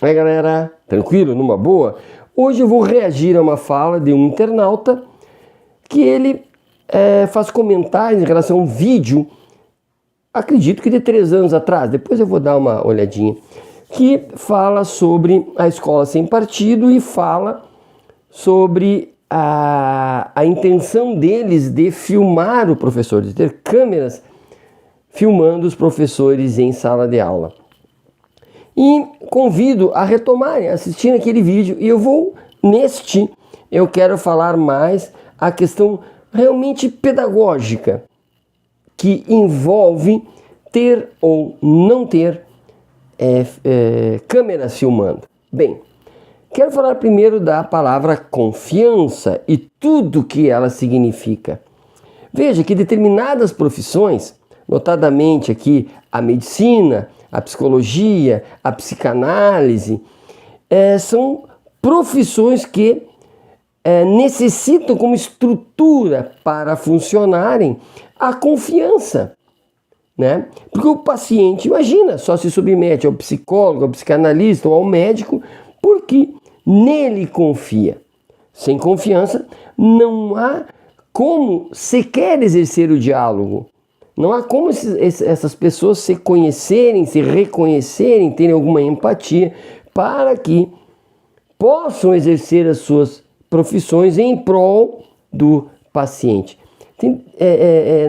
Aí galera, tranquilo, numa boa? Hoje eu vou reagir a uma fala de um internauta que ele faz comentários em relação a um vídeo, acredito que de 3 anos atrás, depois eu vou dar uma olhadinha, que fala sobre a escola sem partido e fala sobre a intenção deles de filmar o professor, de ter câmeras filmando os professores em sala de aula. E convido a retomarem, assistirem aquele vídeo. E eu quero falar mais a questão realmente pedagógica, que envolve ter ou não ter câmeras filmando. Bem, quero falar primeiro da palavra confiança e tudo que ela significa. Veja que determinadas profissões, notadamente aqui a medicina, a psicologia, a psicanálise, são profissões que necessitam como estrutura para funcionarem a confiança, né? Porque o paciente, imagina, só se submete ao psicólogo, ao psicanalista ou ao médico porque nele confia. Sem confiança não há como sequer exercer o diálogo. Não há como essas pessoas se conhecerem, se reconhecerem, terem alguma empatia para que possam exercer as suas profissões em prol do paciente.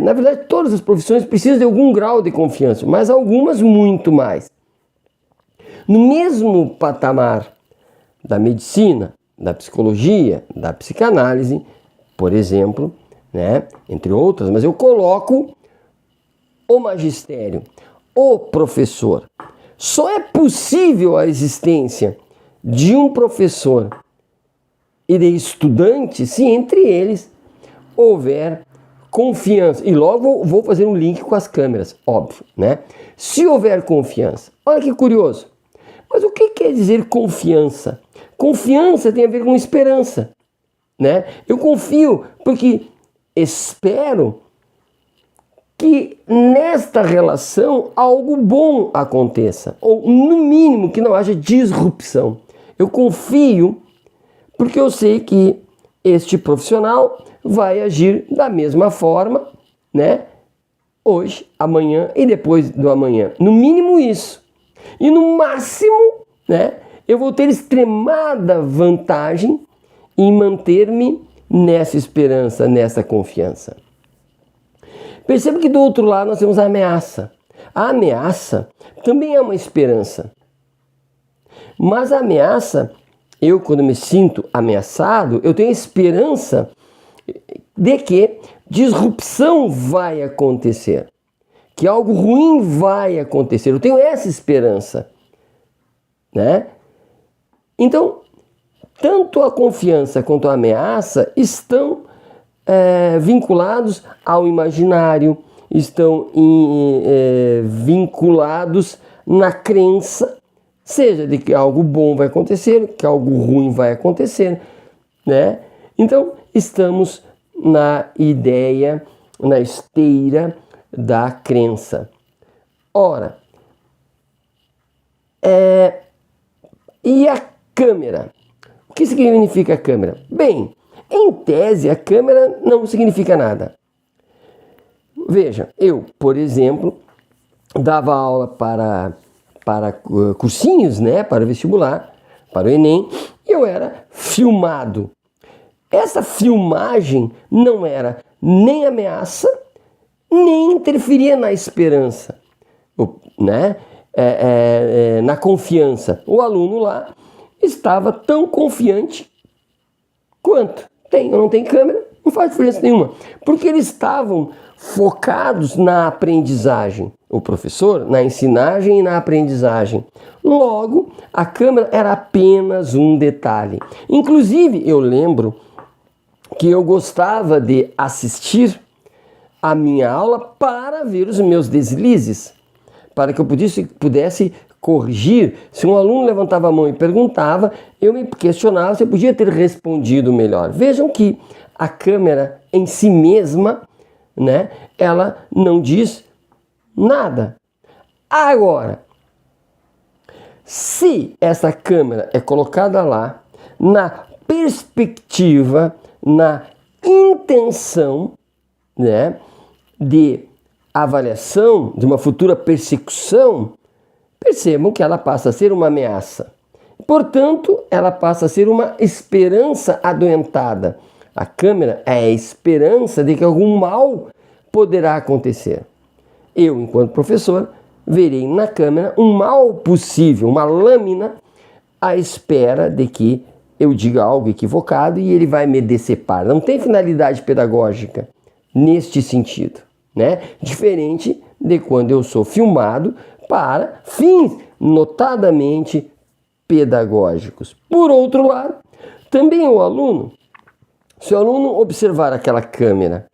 Na verdade, todas as profissões precisam de algum grau de confiança, mas algumas muito mais. No mesmo patamar da medicina, da psicologia, da psicanálise, por exemplo, né, entre outras, mas eu coloco o magistério, o professor. Só é possível a existência de um professor e de estudantes se entre eles houver confiança. E logo vou fazer um link com as câmeras, óbvio, né? Se houver confiança. Olha que curioso. Mas o que quer dizer confiança? Confiança tem a ver com esperança, né? Eu confio porque espero que nesta relação algo bom aconteça, ou no mínimo que não haja disrupção. Eu confio porque eu sei que este profissional vai agir da mesma forma, né? Hoje, amanhã e depois do amanhã. No mínimo isso. E no máximo, né, eu vou ter extremada vantagem em manter-me nessa esperança, nessa confiança. Perceba que do outro lado nós temos a ameaça. A ameaça também é uma esperança. Mas a ameaça, eu quando me sinto ameaçado, eu tenho esperança de que disrupção vai acontecer. Que algo ruim vai acontecer. Eu tenho essa esperança, né? Então, tanto a confiança quanto a ameaça estão vinculados ao imaginário, estão vinculados na crença, seja de que algo bom vai acontecer, que algo ruim vai acontecer, né? Então, estamos na ideia, na esteira da crença. Ora, e a câmera? O que significa a câmera? Bem, em tese, a câmera não significa nada. Veja, eu, por exemplo, dava aula para cursinhos, né, para vestibular, para o Enem, e eu era filmado. Essa filmagem não era nem ameaça, nem interferia na esperança, né, na confiança. O aluno lá estava tão confiante quanto. Tem ou não tem câmera, não faz diferença nenhuma. Porque eles estavam focados na aprendizagem. O professor, na ensinagem e na aprendizagem. Logo, a câmera era apenas um detalhe. Inclusive, eu lembro que eu gostava de assistir a minha aula para ver os meus deslizes. Para que eu pudesse corrigir. Se um aluno levantava a mão e perguntava, eu me questionava se eu podia ter respondido melhor. Vejam que a câmera em si mesma, né, ela não diz nada. Agora, Se essa câmera é colocada lá na perspectiva, na intenção, né, de avaliação, de uma futura persecução, percebam que ela passa a ser uma ameaça. Portanto, ela passa a ser uma esperança adoentada. A câmera é a esperança de que algum mal poderá acontecer. Eu, enquanto professor, verei na câmera um mal possível, uma lâmina, à espera de que eu diga algo equivocado e ele vai me decepar. Não tem finalidade pedagógica neste sentido, né? Diferente de quando eu sou filmado para fins notadamente pedagógicos. Por outro lado, também o aluno, se o aluno observar aquela câmera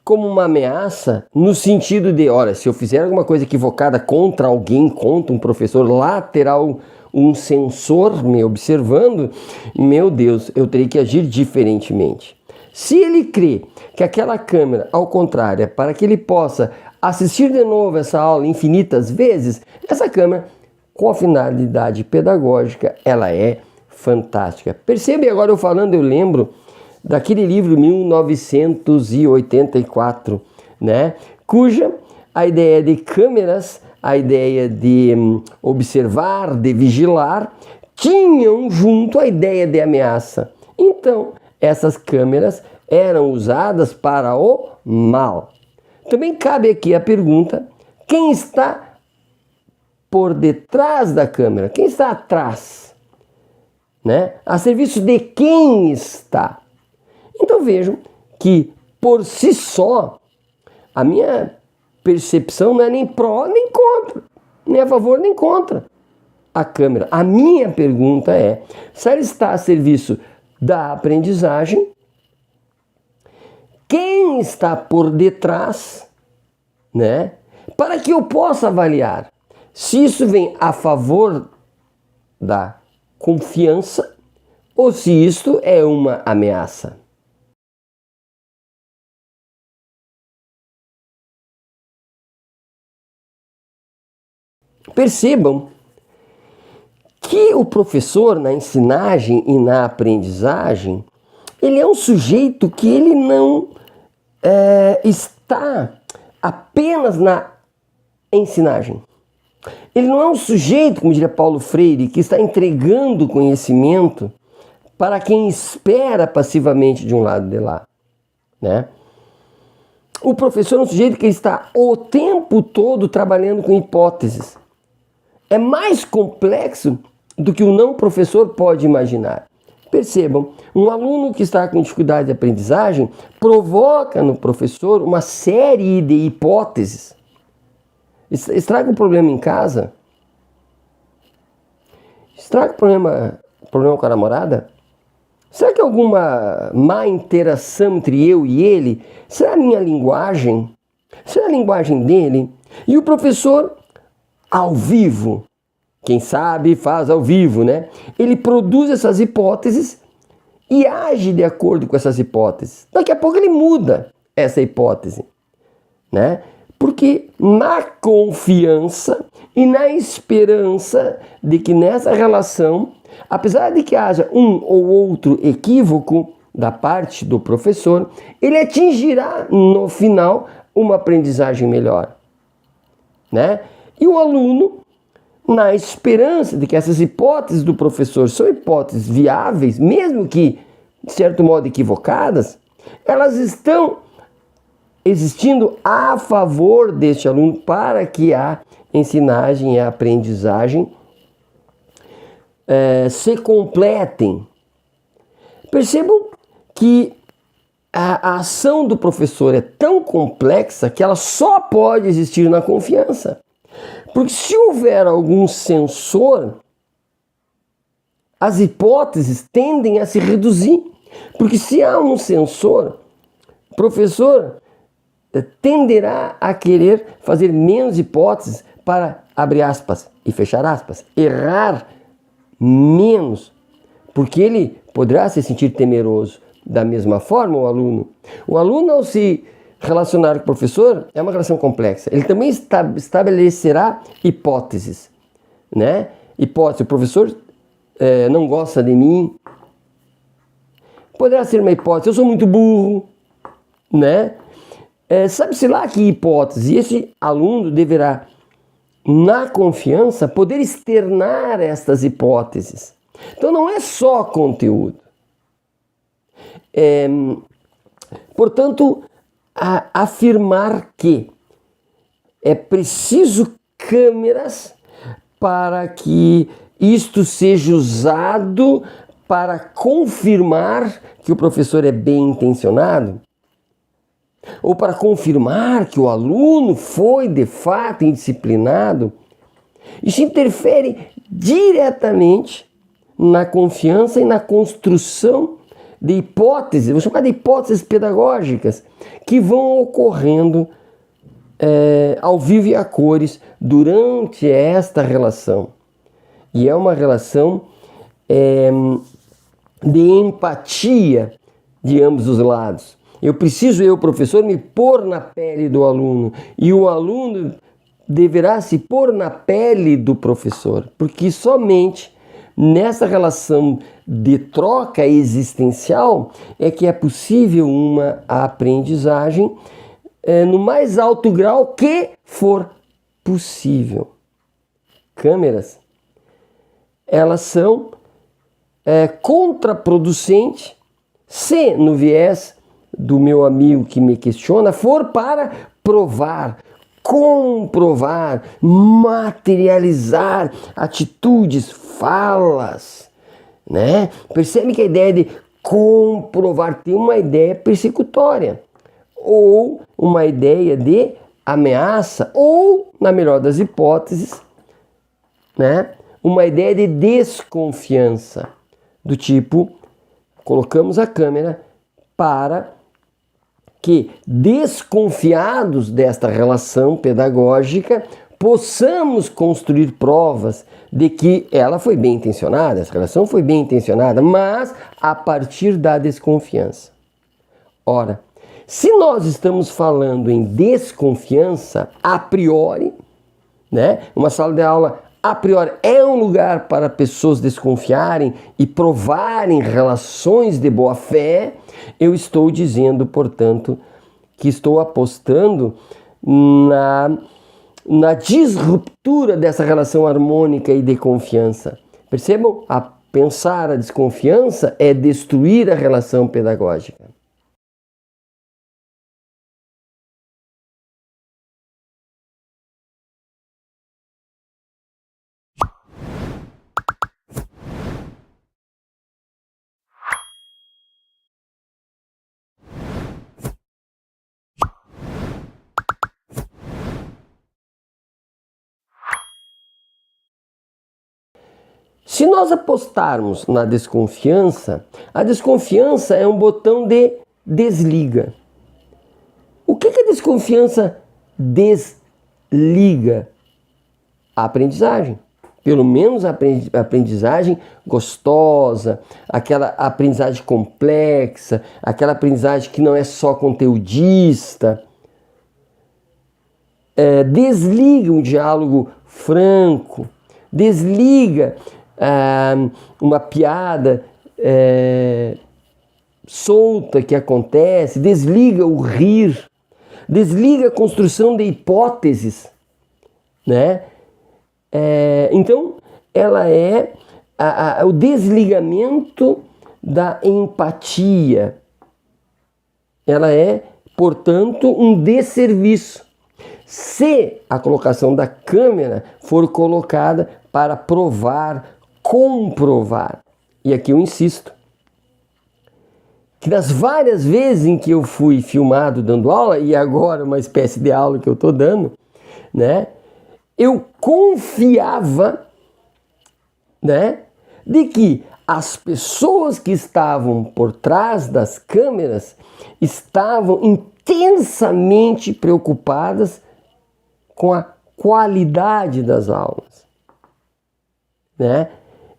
como uma ameaça, no sentido de, olha, se eu fizer alguma coisa equivocada contra alguém, contra um professor, lá terá um sensor me observando, meu Deus, eu terei que agir diferentemente. Se ele crê que aquela câmera, ao contrário, é para que ele possa assistir de novo essa aula infinitas vezes, essa câmera, com a finalidade pedagógica, ela é fantástica. Percebe, agora eu falando, eu lembro daquele livro 1984, né? Cuja a ideia de câmeras, a ideia de observar, de vigilar, tinham junto a ideia de ameaça. Então, essas câmeras eram usadas para o mal. Também cabe aqui a pergunta: quem está por detrás da câmera? Quem está atrás? Né? A serviço de quem está? Então vejam que, por si só, a minha percepção não é nem pró nem contra, nem a favor nem contra a câmera. A minha pergunta é se ela está a serviço da aprendizagem, quem está por detrás, né? Para que eu possa avaliar se isso vem a favor da confiança ou se isto é uma ameaça. Percebam que o professor, na ensinagem e na aprendizagem, ele é um sujeito que ele não está apenas na ensinagem. Ele não é um sujeito, como diria Paulo Freire, que está entregando conhecimento para quem espera passivamente de um lado de lá, né? O professor é um sujeito que está o tempo todo trabalhando com hipóteses. É mais complexo do que o não professor pode imaginar. Percebam, um aluno que está com dificuldade de aprendizagem provoca no professor uma série de hipóteses. Estraga um problema em casa? Estraga problema com a namorada? Será que alguma má interação entre eu e ele? Será a minha linguagem? Será a linguagem dele? E o professor, ao vivo, quem sabe faz ao vivo, né? Ele produz essas hipóteses e age de acordo com essas hipóteses. Daqui a pouco ele muda essa hipótese, né? Porque na confiança e na esperança de que nessa relação, apesar de que haja um ou outro equívoco da parte do professor, ele atingirá no final uma aprendizagem melhor, né? E o aluno, na esperança de que essas hipóteses do professor são hipóteses viáveis, mesmo que de certo modo equivocadas, elas estão existindo a favor deste aluno para que a ensinagem e a aprendizagem se completem. Percebam que a ação do professor é tão complexa que ela só pode existir na confiança. Porque se houver algum sensor, as hipóteses tendem a se reduzir. Porque se há um sensor, o professor tenderá a querer fazer menos hipóteses para, abre aspas e fechar aspas, errar menos, porque ele poderá se sentir temeroso. Da mesma forma, o aluno ao se relacionar com o professor é uma relação complexa. Ele também estabelecerá hipóteses, né? hipótese, o professor não gosta de mim. Poderá ser uma hipótese, eu sou muito burro, né? Sabe-se lá que hipótese, esse aluno deverá, na confiança, poder externar estas hipóteses. Então não é só conteúdo. Portanto, afirmar que é preciso câmeras para que isto seja usado para confirmar que o professor é bem intencionado, ou para confirmar que o aluno foi de fato indisciplinado, isso interfere diretamente na confiança e na construção de hipóteses, vou chamar de hipóteses pedagógicas, que vão ocorrendo ao vivo e a cores durante esta relação. E é uma relação de empatia de ambos os lados. Eu preciso, professor, me pôr na pele do aluno, e o aluno deverá se pôr na pele do professor, porque somente nessa relação de troca existencial é que é possível uma aprendizagem no mais alto grau que for possível. Câmeras, elas são contraproducentes se no viés do meu amigo que me questiona for para provar, comprovar, materializar atitudes, falas, né? Percebe que a ideia de comprovar tem uma ideia persecutória, ou uma ideia de ameaça, ou, na melhor das hipóteses, né, uma ideia de desconfiança, do tipo, colocamos a câmera para que, desconfiados desta relação pedagógica, possamos construir provas de que ela foi bem intencionada, essa relação foi bem intencionada, mas a partir da desconfiança. Ora, se nós estamos falando em desconfiança a priori, né, uma sala de aula a priori é um lugar para pessoas desconfiarem e provarem relações de boa fé, eu estou dizendo, portanto, que estou apostando na disruptura dessa relação harmônica e de confiança. Percebam? Pensar a desconfiança é destruir a relação pedagógica. Se nós apostarmos na desconfiança, a desconfiança é um botão de desliga. O que a desconfiança desliga? A aprendizagem. Pelo menos a aprendizagem gostosa, aquela aprendizagem complexa, aquela aprendizagem que não é só conteudista. Desliga um diálogo franco, desliga uma piada solta que acontece, desliga o rir, desliga a construção de hipóteses, né? Então, ela é o desligamento da empatia. Ela é, portanto, um desserviço. Se a colocação da câmera for colocada para provar, comprovar. E aqui eu insisto, que das várias vezes em que eu fui filmado dando aula, e agora uma espécie de aula que eu estou dando, né, eu confiava, né, de que as pessoas que estavam por trás das câmeras estavam intensamente preocupadas com a qualidade das aulas, né?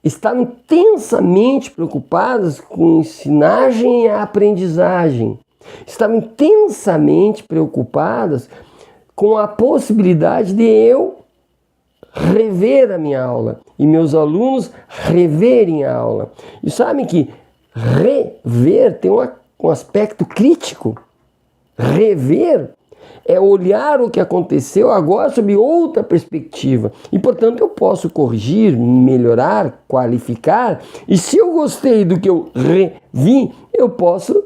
Estavam intensamente preocupadas com ensinagem e aprendizagem, estavam intensamente preocupadas com a possibilidade de eu rever a minha aula e meus alunos reverem a aula. E sabem que rever tem um aspecto crítico. Rever é olhar o que aconteceu agora sob outra perspectiva. E, portanto, eu posso corrigir, melhorar, qualificar. E se eu gostei do que eu revi, eu posso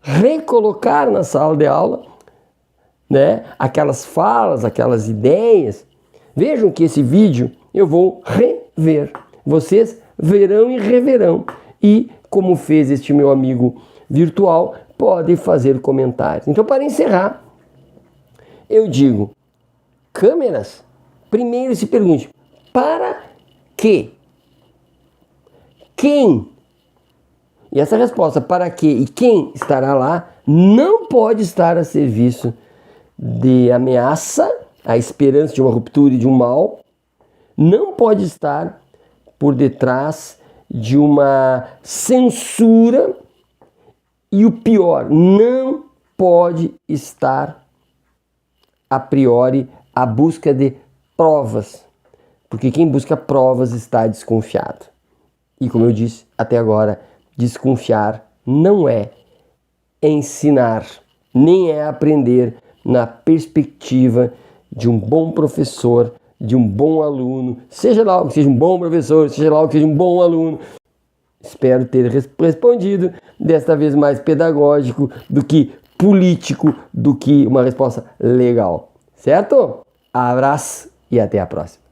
recolocar na sala de aula, né, aquelas falas, aquelas ideias. Vejam que esse vídeo eu vou rever. Vocês verão e reverão. E, como fez este meu amigo virtual, pode fazer comentários. Então, para encerrar, eu digo, câmeras, primeiro se pergunte, para quê? Quem? E essa resposta, para quê e quem estará lá, não pode estar a serviço de ameaça, a esperança de uma ruptura e de um mal, não pode estar por detrás de uma censura e o pior, não pode estar a priori a busca de provas, porque quem busca provas está desconfiado. E como eu disse até agora, desconfiar não é ensinar, nem é aprender na perspectiva de um bom professor, de um bom aluno, seja lá o que seja um bom professor, seja lá o que seja um bom aluno. Espero ter respondido, desta vez mais pedagógico do que político, do que uma resposta legal. Certo? Abraço e até a próxima.